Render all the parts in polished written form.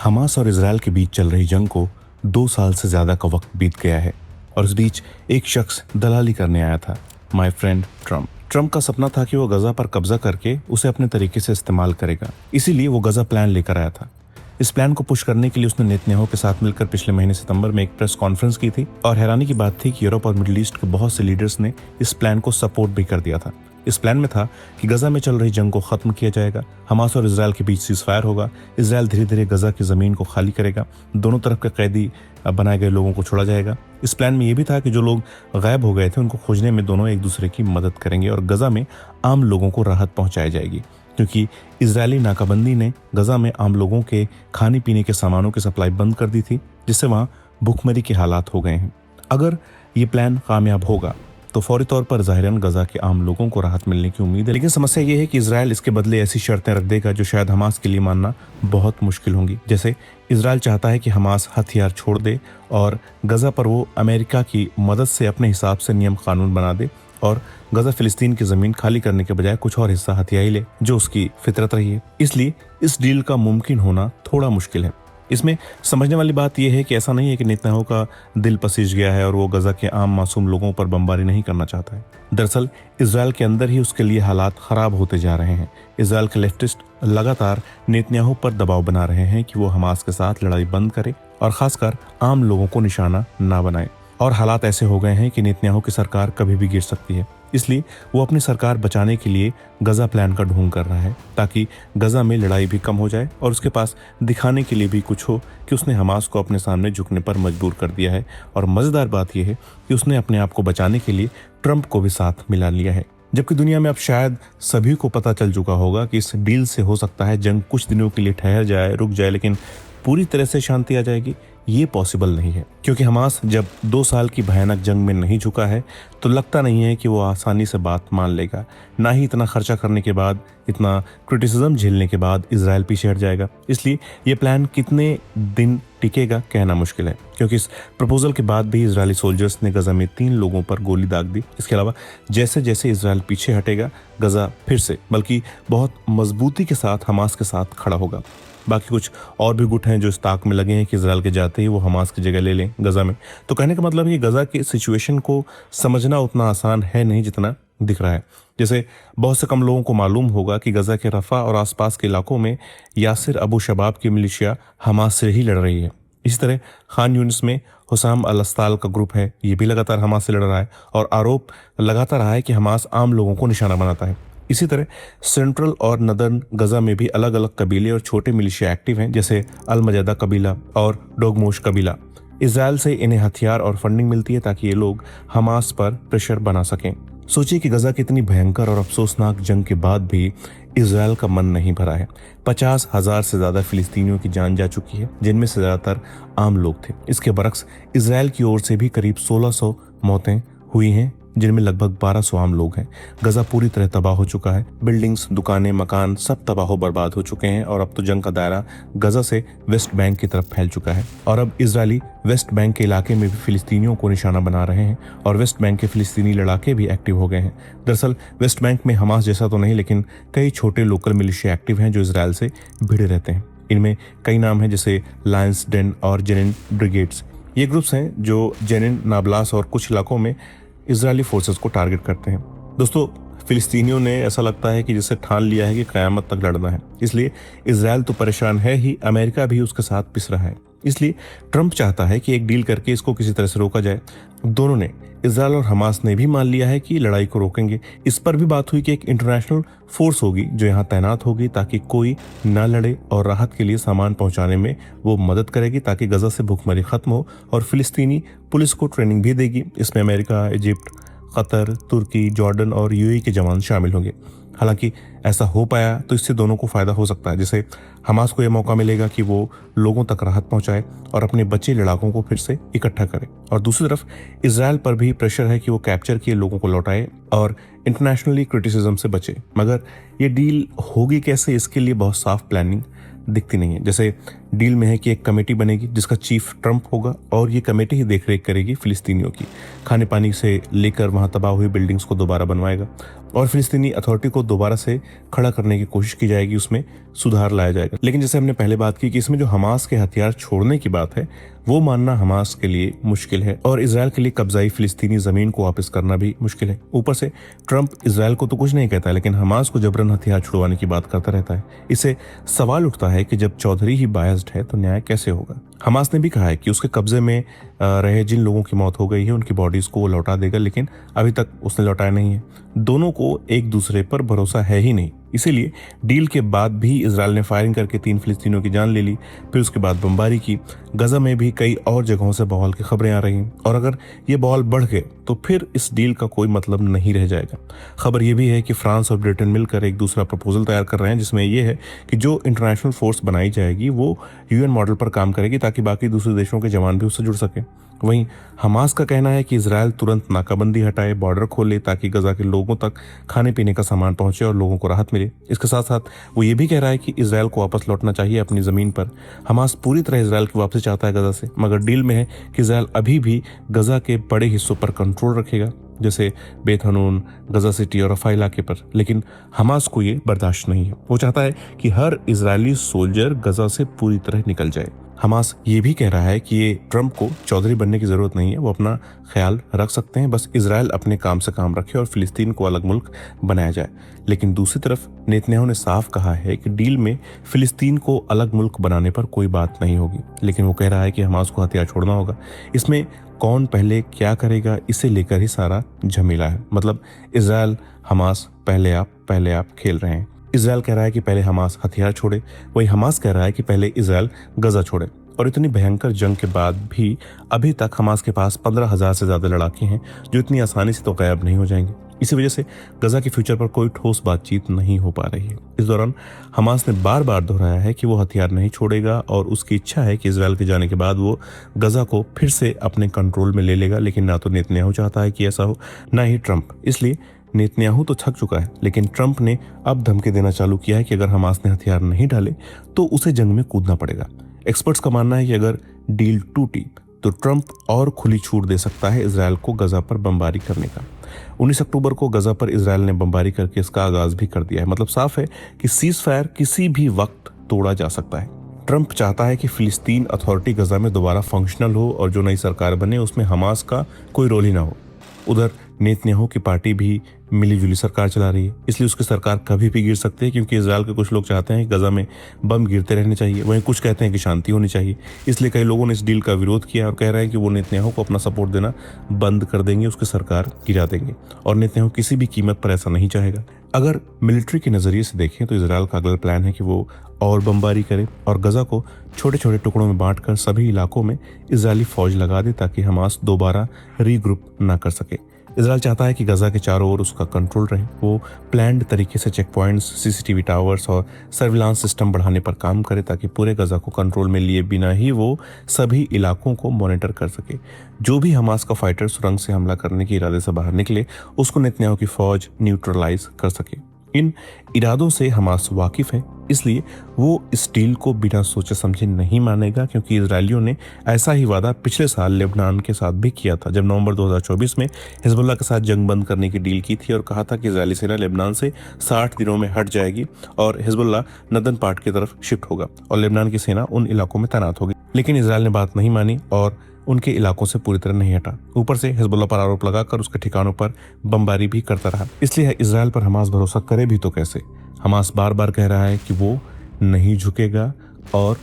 Hamas और Israel के बीच चल रही जंग को 2 साल से ज्यादा का वक्त बीत गया है और इस बीच एक शख्स दलाली करने आया था, माय फ्रेंड ट्रम्प। ट्रम्प का सपना था कि वो गजा पर कब्जा करके उसे अपने तरीके से इस्तेमाल करेगा, इसीलिए वो गजा प्लान लेकर आया था। इस प्लान को पुश करने के लिए उसने नेतन्याहू के साथ मिलकर पिछले महीने सितंबर में एक प्रेस कॉन्फ्रेंस की थी और हैरानी की बात थी कि यूरोप और मिडिल ईस्ट के बहुत से लीडर्स ने इस प्लान को सपोर्ट भी कर दिया था। इस प्लान में था कि गजा में चल रही जंग को खत्म किया जाएगा, हमास और इसराइल के बीच सीजफायर होगा, इसराइल धीरे धीरे गजा की जमीन को खाली करेगा, दोनों तरफ के कैदी बनाए गए लोगों को छोड़ा जाएगा। इस प्लान में यह भी था कि जो लोग गायब हो गए थे उनको खोजने में दोनों एक दूसरे की मदद करेंगे और गजा में आम लोगों को राहत पहुंचाई जाएगी, क्योंकि इजरायली नाकाबंदी ने गजा में आम लोगों के खाने पीने के सामानों की सप्लाई बंद कर दी थी, जिससे वहां भूखमरी के हालात हो गए हैं। अगर ये प्लान कामयाब होगा तो फौरी तौर पर ज़ाहिरन गजा के आम लोगों को राहत मिलने की उम्मीद है, लेकिन समस्या ये है कि इसराइल इसके बदले ऐसी शर्तें रख देगा जो शायद हमास के लिए मानना बहुत मुश्किल होंगी। जैसे इसराइल चाहता है कि हमास हथियार छोड़ दे और गजा पर वो अमेरिका की मदद से अपने हिसाब से नियम कानून बना दे और गजा फिलिस्तीन की जमीन खाली करने के बजाय कुछ और हिस्सा हथियाई ले, जो उसकी फितरत रही है। इसलिए इस डील का मुमकिन होना थोड़ा मुश्किल है। इसमें समझने वाली बात यह है कि ऐसा नहीं है कि नेतन्याहू का दिल पसीज गया है और वो गजा के आम मासूम लोगों पर बमबारी नहीं करना चाहता है। दरअसल इसराइल के अंदर ही उसके लिए हालात खराब होते जा रहे हैं। इसराइल के लेफ्टिस्ट लगातार नेतन्याहू पर दबाव बना रहे हैं कि वो हमास के साथ लड़ाई बंद करे और खासकर आम लोगों को निशाना ना बनाए। और हालात ऐसे हो गए हैं कि नेतन्याहू की सरकार कभी भी गिर सकती है, इसलिए वो अपनी सरकार बचाने के लिए गजा प्लान का ढोंग कर रहा है ताकि गजा में लड़ाई भी कम हो जाए और उसके पास दिखाने के लिए भी कुछ हो कि उसने हमास को अपने सामने झुकने पर मजबूर कर दिया है। और मज़ेदार बात यह है कि उसने अपने आप को बचाने के लिए ट्रंप को भी साथ मिला लिया है, जबकि दुनिया में अब शायद सभी को पता चल चुका होगा कि इस डील से हो सकता है जंग कुछ दिनों के लिए ठहर जाए, रुक जाए, लेकिन पूरी तरह से शांति आ जाएगी ये पॉसिबल नहीं है, क्योंकि हमास जब 2 साल की भयानक जंग में नहीं झुका है तो लगता नहीं है कि वो आसानी से बात मान लेगा। ना ही इतना खर्चा करने के बाद, इतना क्रिटिसिज्म झेलने के बाद इसराइल पीछे हट जाएगा। इसलिए ये प्लान कितने दिन टिकेगा कहना मुश्किल है, क्योंकि इस प्रपोजल के बाद भी इजरायली सोल्जर्स ने गजा में 3 लोगों पर गोली दाग दी। इसके अलावा जैसे जैसे इसराइल पीछे हटेगा, गजा फिर से बल्कि बहुत मजबूती के साथ हमास के साथ खड़ा होगा। बाकी कुछ और भी गुट हैं जो इस ताक में लगे हैं कि इजराइल के जाते ही वो हमास की जगह ले लें गजा में। तो कहने का मतलब है कि गजा की सिचुएशन को समझना उतना आसान है नहीं जितना दिख रहा है। जैसे बहुत से कम लोगों को मालूम होगा कि गजा के रफा और आसपास के इलाकों में यासिर अबू शबाब की मिलिशिया हमास से ही लड़ रही है। इसी तरह खान यूनिस में हुसाम अल अस्ताल का ग्रुप है, ये भी लगातार हमास से लड़ रहा है और आरोप लगाता रहा है कि हमास आम लोगों को निशाना बनाता है। इसी तरह सेंट्रल और नदर्न गजा में भी अलग अलग कबीले और छोटे मिलिशिया एक्टिव हैं, जैसे अल मजादा कबीला और डोगमोश कबीला। इसराइल से इन्हें हथियार और फंडिंग मिलती है ताकि ये लोग हमास पर प्रेशर बना सकें। सोचिए कि गजा की इतनी भयंकर और अफसोसनाक जंग के बाद भी इसराइल का मन नहीं भरा है। 50,000 से ज्यादा फिलिस्तीनियों की जान जा चुकी है, जिनमें से ज्यादातर आम लोग थे। इसके बरक्स इसराइल की ओर से भी करीब 1600 मौतें हुई हैं, जिनमें लगभग 1200 आम लोग हैं। गजा पूरी तरह तबाह हो चुका है, बिल्डिंग्स, दुकानें, मकान सब तबाह बर्बाद हो चुके हैं और अब तो जंग का दायरा गजा से वेस्ट बैंक की तरफ फैल चुका है और अब इजरायली वेस्ट बैंक के इलाके में भी फिलिस्तीनियों को निशाना बना रहे हैं और वेस्ट बैंक के फिलिस्तीनी लड़ाके भी एक्टिव हो गए हैं। दरअसल वेस्ट बैंक में हमास जैसा तो नहीं, लेकिन कई छोटे लोकल मिलिशिया एक्टिव हैं जो इसराइल से भिड़े रहते हैं। इनमें कई नाम हैं जैसे लायंस डेन और जेनिन ब्रिगेड्स। ये ग्रुप्स हैं जो जेनिन, नाबलास और कुछ इलाकों में इजरायली फोर्सेस को टारगेट करते हैं। दोस्तों, फिलिस्तीनियों ने ऐसा लगता है कि जिसे ठान लिया है कि कयामत तक लड़ना है, इसलिए इजराइल तो परेशान है ही, अमेरिका भी उसके साथ पिस रहा है। इसलिए ट्रंप चाहता है कि एक डील करके इसको किसी तरह से रोका जाए। दोनों ने, इजराइल और हमास ने भी मान लिया है कि लड़ाई को रोकेंगे। इस पर भी बात हुई कि एक इंटरनेशनल फोर्स होगी जो यहाँ तैनात होगी ताकि कोई ना लड़े और राहत के लिए सामान पहुंचाने में वो मदद करेगी ताकि गजा से भूखमरी खत्म हो, और फिलिस्तीनी पुलिस को ट्रेनिंग भी देगी। इसमें अमेरिका, इजिप्ट, कतर, तुर्की, जॉर्डन और यूएई के जवान शामिल होंगे। हालांकि ऐसा हो पाया तो इससे दोनों को फायदा हो सकता है। जैसे हमास को यह मौका मिलेगा कि वो लोगों तक राहत पहुंचाए और अपने बचे लड़ाकों को फिर से इकट्ठा करे, और दूसरी तरफ इसराइल पर भी प्रेशर है कि वो कैप्चर किए लोगों को लौटाए और इंटरनेशनली क्रिटिसिज्म से बचे। मगर ये डील होगी कैसे, इसके लिए बहुत साफ प्लानिंग दिखती नहीं है। जैसे डील में है कि एक कमेटी बनेगी जिसका चीफ ट्रंप होगा और ये कमेटी ही देखरेख करेगी फिलिस्तीनियों की, खाने पानी से लेकर वहाँ तबाह हुई बिल्डिंग्स को दोबारा बनवाएगा और फिलिस्तीनी अथॉरिटी को दोबारा से खड़ा करने की कोशिश की जाएगी, उसमें सुधार लाया जाएगा। लेकिन जैसे हमने पहले बात की कि इसमें जो हमास के हथियार छोड़ने की बात है वो मानना हमास के लिए मुश्किल है और इजराइल के लिए कब्जाई फिलिस्तीनी जमीन को वापस करना भी मुश्किल है। ऊपर से ट्रंप इजराइल को तो कुछ नहीं कहता है लेकिन हमास को जबरन हथियार छुड़वाने की बात करता रहता है। इससे सवाल उठता है कि जब चौधरी ही बायस्ड है तो न्याय कैसे होगा। हमास ने भी कहा है कि उसके कब्जे में रहे जिन लोगों की मौत हो गई है उनकी बॉडीज को वो लौटा देगा, लेकिन अभी तक उसने लौटाया नहीं है। दोनों को एक दूसरे पर भरोसा है ही नहीं, इसीलिए डील के बाद भी इजराइल ने फायरिंग करके 3 फिलिस्तीनियों की जान ले ली, फिर उसके बाद बमबारी की। गजा में भी कई और जगहों से बवाल की खबरें आ रही हैं और अगर ये बवाल बढ़ गए तो फिर इस डील का कोई मतलब नहीं रह जाएगा। खबर ये भी है कि फ्रांस और ब्रिटेन मिलकर एक दूसरा प्रपोजल तैयार कर रहे हैं जिसमें यह है कि जो इंटरनेशनल फोर्स बनाई जाएगी वो यूएन मॉडल पर काम करेगी ताकि बाकी दूसरे देशों के जवान भी उससे जुड़ सकें। वहीं हमास का कहना है कि इजराइल तुरंत नाकाबंदी हटाए, बॉर्डर खोले ताकि गजा के लोगों तक खाने पीने का सामान पहुंचे और लोगों को राहत मिले। इसके साथ साथ वो ये भी कह रहा है कि इजराइल को वापस लौटना चाहिए अपनी ज़मीन पर। हमास पूरी तरह इजराइल की वापसी चाहता है गजा से, मगर डील में है कि इजराइल अभी भी गजा के बड़े हिस्सों पर कंट्रोल रखेगा, जैसे बेत हनून, गजा सिटी और रफा इलाके पर। लेकिन हमास को ये बर्दाश्त नहीं है, वो चाहता है कि हर इजरायली सोल्जर गजा से पूरी तरह निकल जाए। हमास ये भी कह रहा है कि ये ट्रंप को चौधरी बनने की जरूरत नहीं है, वो अपना ख्याल रख सकते हैं, बस इजराइल अपने काम से काम रखे और फिलिस्तीन को अलग मुल्क बनाया जाए। लेकिन दूसरी तरफ नेतन्याहू ने साफ कहा है कि डील में फिलिस्तीन को अलग मुल्क बनाने पर कोई बात नहीं होगी, लेकिन वो कह रहा है कि हमास को हथियार छोड़ना होगा। इसमें कौन पहले क्या करेगा इसे लेकर ही सारा झमेला है। मतलब इजराइल हमास पहले आप खेल रहे हैं। इजराइल कह रहा है कि पहले हमास हथियार छोड़े, वही हमास कह रहा है कि पहले इजराइल गजा छोड़े। और इतनी भयंकर जंग के बाद भी अभी तक हमास के पास 15,000 से ज्यादा लड़ाके हैं जो इतनी आसानी से तो गायब नहीं हो जाएंगे। इसी वजह से गजा के फ्यूचर पर कोई ठोस बातचीत नहीं हो पा रही है। इस दौरान हमास ने बार बार दोहराया है कि वो हथियार नहीं छोड़ेगा और उसकी इच्छा है कि इजराइल के जाने के बाद वो गजा को फिर से अपने कंट्रोल में ले लेगा। लेकिन ना तो नेतन्याहू चाहता है कि ऐसा हो, ना ही ट्रंप। इसलिए नेतन्याहू तो थक चुका है, लेकिन ट्रंप ने अब धमकी देना चालू किया है कि अगर हमास ने हथियार नहीं डाले तो उसे जंग में कूदना पड़ेगा। एक्सपर्ट्स का मानना है कि अगर डील टूटी तो ट्रंप और खुली छूट दे सकता है इजराइल को गजा पर बमबारी करने का। 19 अक्टूबर को गजा पर इजराइल ने बमबारी करके इसका आगाज भी कर दिया है। मतलब साफ है कि सीज फायर किसी भी वक्त तोड़ा जा सकता है। ट्रंप चाहता है कि फिलिस्तीन अथॉरिटी गजा में दोबारा फंक्शनल हो और जो नई सरकार बने उसमें हमास का कोई रोल ही ना हो। उधर नेतन्याहू की पार्टी भी मिलीजुली सरकार चला रही है, इसलिए उसकी सरकार कभी भी गिर सकती है, क्योंकि इजराइल के कुछ लोग चाहते हैं कि गजा में बम गिरते रहने चाहिए, वहीं कुछ कहते हैं कि शांति होनी चाहिए। इसलिए कई लोगों ने इस डील का विरोध किया और कह रहे हैं कि वो नेतन्याहू को अपना सपोर्ट देना बंद कर देंगे, उसकी सरकार गिरा देंगे। और नेतन्याहू किसी भी कीमत पर ऐसा नहीं चाहेगा। अगर मिलिट्री के नज़रिए से देखें तो इजराइल का अगला प्लान है कि वो और बमबारी करे और गजा को छोटे छोटे टुकड़ों में बांटकर सभी इलाकों में इजरायली फौज लगा दे ताकि हमास दोबारा रीग्रुप ना कर सके। इजराइल चाहता है कि गजा के चारों ओर उसका कंट्रोल रहे। वो प्लान्ड तरीके से चेक पॉइंट्स, सीसीटीवी टावर्स और सर्विलांस सिस्टम बढ़ाने पर काम करे ताकि पूरे गजा को कंट्रोल में लिए बिना ही वो सभी इलाकों को मॉनिटर कर सके। जो भी हमास का फाइटर सुरंग से हमला करने के इरादे से बाहर निकले उसको नेतन्याहू की फौज न्यूट्रलाइज कर सके। इन इरादों से हमास वाकिफ है, इसलिए वो इस डील को बिना सोचे समझे नहीं मानेगा, क्योंकि इजरायलियों ने ऐसा ही वादा पिछले साल लेबनान के साथ भी किया था, जब नवंबर 2024 में हिजबुल्लाह के साथ जंग बंद करने की डील की थी और कहा था कि इजरायली सेना लेबनान से 60 दिनों में हट जाएगी और हिजबुल्लाह नदन पार्ट की तरफ शिफ्ट होगा और लेबनान की सेना उन इलाकों में तैनात होगी। लेकिन इजरायल ने बात नहीं मानी और उनके इलाकों से पूरी तरह नहीं हटा। ऊपर से हिजबुल्लाह पर आरोप लगाकर उसके ठिकानों पर बमबारी भी करता रहा। इसलिए इजरायल पर हमास भरोसा करे भी तो कैसे। हमास बार बार कह रहा है कि वो नहीं झुकेगा और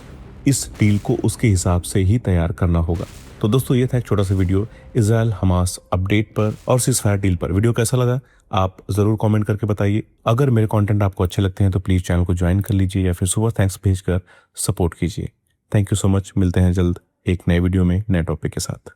इस डील को उसके हिसाब से ही तैयार करना होगा। तो दोस्तों ये था एक छोटा सा वीडियो इजरायल हमास अपडेट पर और सीज़फायर डील पर। वीडियो कैसा लगा आप ज़रूर कमेंट करके बताइए। अगर मेरे कंटेंट आपको अच्छे लगते हैं तो प्लीज़ चैनल को ज्वाइन कर लीजिए या फिर सुपर थैंक्स भेजकर सपोर्ट कीजिए। Thank you so much. मिलते हैं जल्द एक नए वीडियो में नए टॉपिक के साथ।